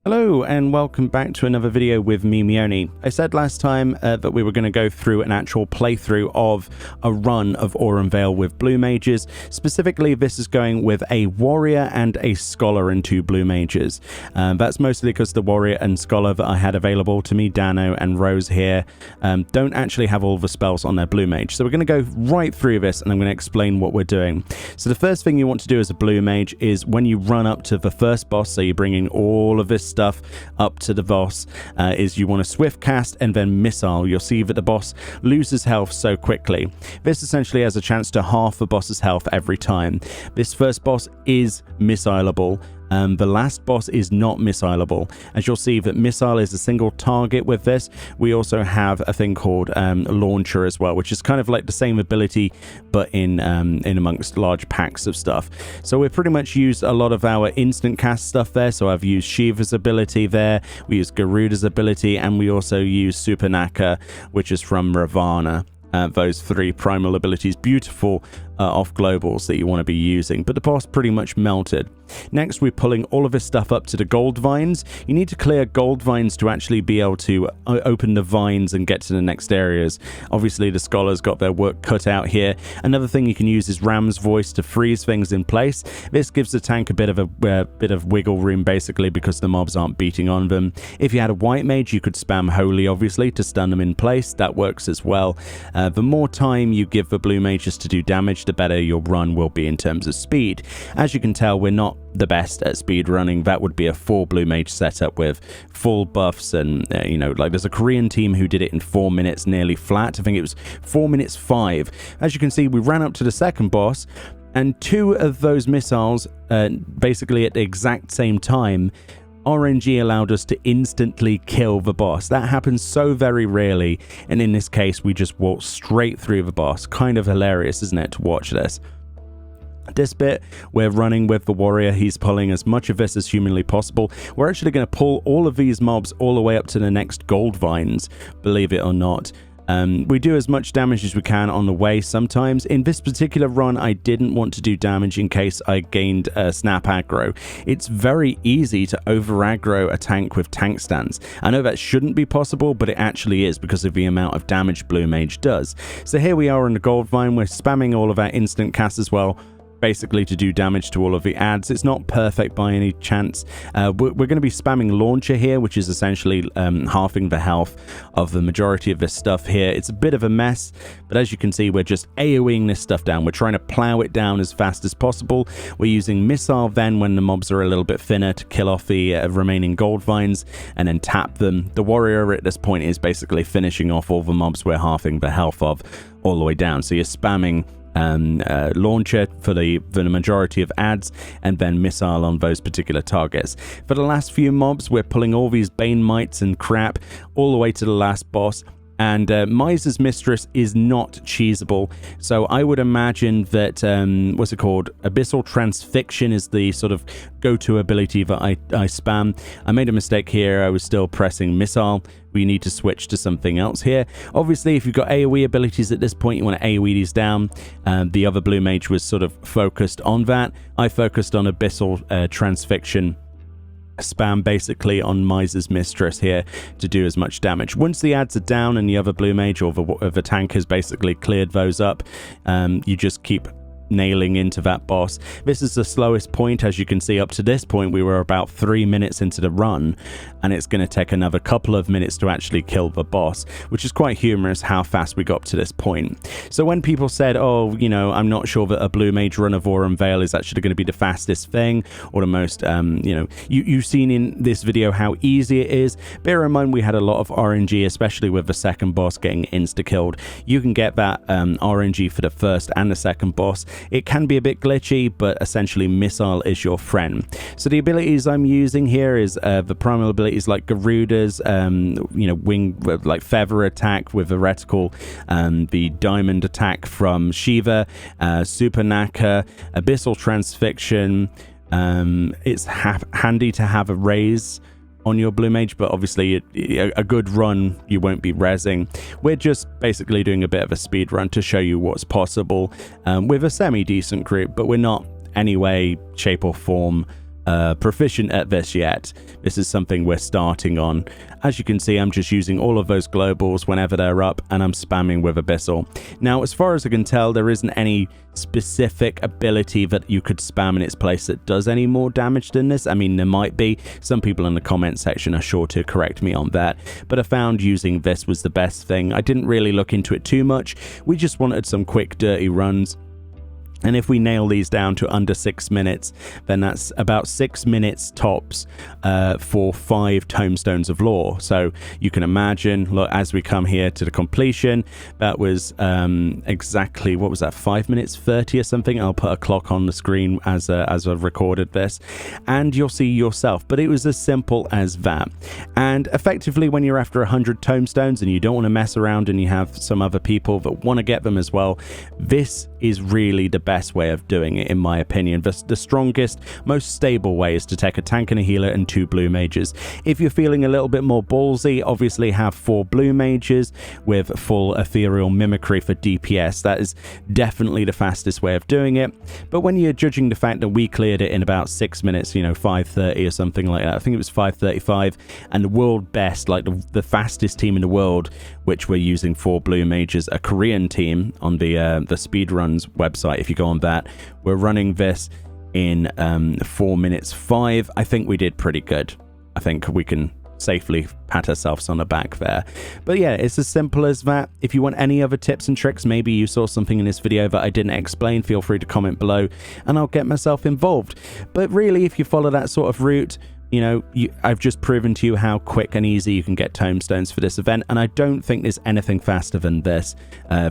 Hello and welcome back to another video with me, Meoni. I said last time that we were going to go through an actual playthrough of a run of Aurum Vale with blue mages. Specifically, this is going with a warrior and a scholar and 2 blue mages. That's mostly because the warrior and scholar that I had available to me, Dano and Rose here, don't actually have all the spells on their blue mage. So we're going to go right through this and I'm going to explain what we're doing. So the first thing you want to do as a blue mage is when you run up to the first boss, so you're bringing all of this stuff up to the boss, is you want to swift cast and then missile. You'll see that the boss loses health so quickly. This essentially has a chance to half the boss's health every time. This first boss is missileable. The last boss is not missileable. As you'll see that missile is a single target with this. We also have a thing called launcher as well, which is kind of like the same ability but in amongst large packs of stuff. So we've pretty much used a lot of our instant cast stuff there. So I've used Shiva's ability there, we use Garuda's ability, and we also use Supernaka, which is from Ravana. Those 3 primal abilities, beautiful off globals that you want to be using, but the boss pretty much melted. Next, we're pulling all of this stuff up to the gold vines. You need to clear gold vines to actually be able to open the vines and get to the next areas. Obviously, the scholars got their work cut out here. Another thing you can use is Ram's voice to freeze things in place. This gives the tank a bit of wiggle room, basically, because the mobs aren't beating on them. If you had a white mage, you could spam Holy, obviously, to stun them in place. That works as well. The more time you give the blue mages to do damage, the better your run will be in terms of speed. As you can tell, we're not the best at speed running. That would be a full blue mage setup with full buffs and like there's a Korean team who did it in 4 minutes nearly flat. I think it was 4 minutes 5. As you can see, we ran up to the second boss and 2 of those missiles basically at the exact same time, RNG allowed us to instantly kill the boss. That happens so very rarely, and in this case we just walked straight through the boss. Kind of hilarious, isn't it, to watch this? This bit, we're running with the warrior. He's pulling as much of this as humanly possible. We're actually going to pull all of these mobs all the way up to the next gold vines, believe it or not. We do as much damage as we can on the way sometimes. In this particular run, I didn't want to do damage in case I gained snap aggro. It's very easy to over aggro a tank with tank stance. I know that shouldn't be possible, but it actually is because of the amount of damage blue mage does. So here we are in the gold vine. We're spamming all of our instant casts as well, basically to do damage to all of the ads. It's not perfect by any chance. We're going to be spamming launcher here, which is essentially halving the health of the majority of this stuff here. It's a bit of a mess, but as you can see, we're just AoEing this stuff down. We're trying to plow it down as fast as possible. We're using missile then when the mobs are a little bit thinner to kill off the remaining gold vines and then tap them. The warrior at this point is basically finishing off all the mobs we're halving the health of all the way down. So you're spamming launcher for the majority of ads and then missile on those particular targets. For the last few mobs, we're pulling all these Bane Mites and crap all the way to the last boss. And Miser's Mistress is not cheesable, so I would imagine that, what's it called? Abyssal Transfixion is the sort of go-to ability that I spam. I made a mistake here, I was still pressing Missile. We need to switch to something else here. Obviously, if you've got AoE abilities at this point, you want to AoE these down. The other blue mage was sort of focused on that. I focused on Abyssal Transfixion. Spam basically on Miser's Mistress here to do as much damage. Once the ads are down and the other blue mage or the tank has basically cleared those up, you just keep nailing into that boss. This is the slowest point. As you can see, up to this point we were about 3 minutes into the run, and it's going to take another couple of minutes to actually kill the boss, which is quite humorous how fast we got to this point. So when people said, oh, I'm not sure that a blue mage run of Aurum Vale is actually going to be the fastest thing or the most, you've seen in this video how easy it is. Bear in mind we had a lot of RNG, especially with the second boss getting insta-killed. You can get that RNG for the first and the second boss. It can be a bit glitchy, but essentially missile is your friend. So the abilities I'm using here is the primal abilities like Garuda's, wing, like feather attack with a reticle, the diamond attack from Shiva, Supernaka, Abyssal Transfixion. It's handy to have a raise on your blue mage, but obviously a good run you won't be rezzing. We're just basically doing a bit of a speed run to show you what's possible with a semi-decent group, but we're not any way, shape or form proficient at this yet. This is something we're starting on. As you can see, I'm just using all of those globals whenever they're up, and I'm spamming with Abyssal. Now, as far as I can tell, there isn't any specific ability that you could spam in its place that does any more damage than this. I mean, there might be. Some people in the comment section are sure to correct me on that, but I found using this was the best thing. I didn't really look into it too much. We just wanted some quick, dirty runs. And if we nail these down to under 6 minutes, then that's about 6 minutes tops for 5 Tomestones of Lore. So you can imagine, look, as we come here to the completion, that was exactly, what was that, 5 minutes 30 or something? I'll put a clock on the screen as I've recorded this, and you'll see yourself. But it was as simple as that. And effectively, when you're after 100 Tomestones and you don't want to mess around and you have some other people that want to get them as well, this is really the best way of doing it, in my opinion. The strongest, most stable way is to take a tank and a healer and 2 blue mages. If you're feeling a little bit more ballsy, obviously have 4 blue mages with full ethereal mimicry for DPS. That is definitely the fastest way of doing it. But when you're judging the fact that we cleared it in about 6 minutes, you know, 5:30 or something like that, I think it was 5:35, and the world best, like the fastest team in the world, which we're using 4 blue mages, a Korean team on the speedruns website. If you go on that, we're running this in 4 minutes 5. I think we did pretty good. I think we can safely pat ourselves on the back there. But yeah, it's as simple as that. If you want any other tips and tricks, maybe you saw something in this video that I didn't explain, feel free to comment below and I'll get myself involved. But really, if you follow that sort of route, you know, I've just proven to you how quick and easy you can get Tomestones for this event, and I don't think there's anything faster than this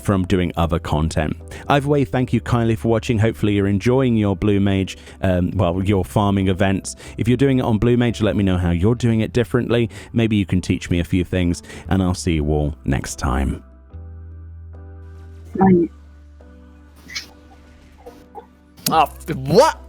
from doing other content. Either way, thank you kindly for watching. Hopefully you're enjoying your Blue Mage, your farming events. If you're doing it on Blue Mage, let me know how you're doing it differently. Maybe you can teach me a few things, and I'll see you all next time. What?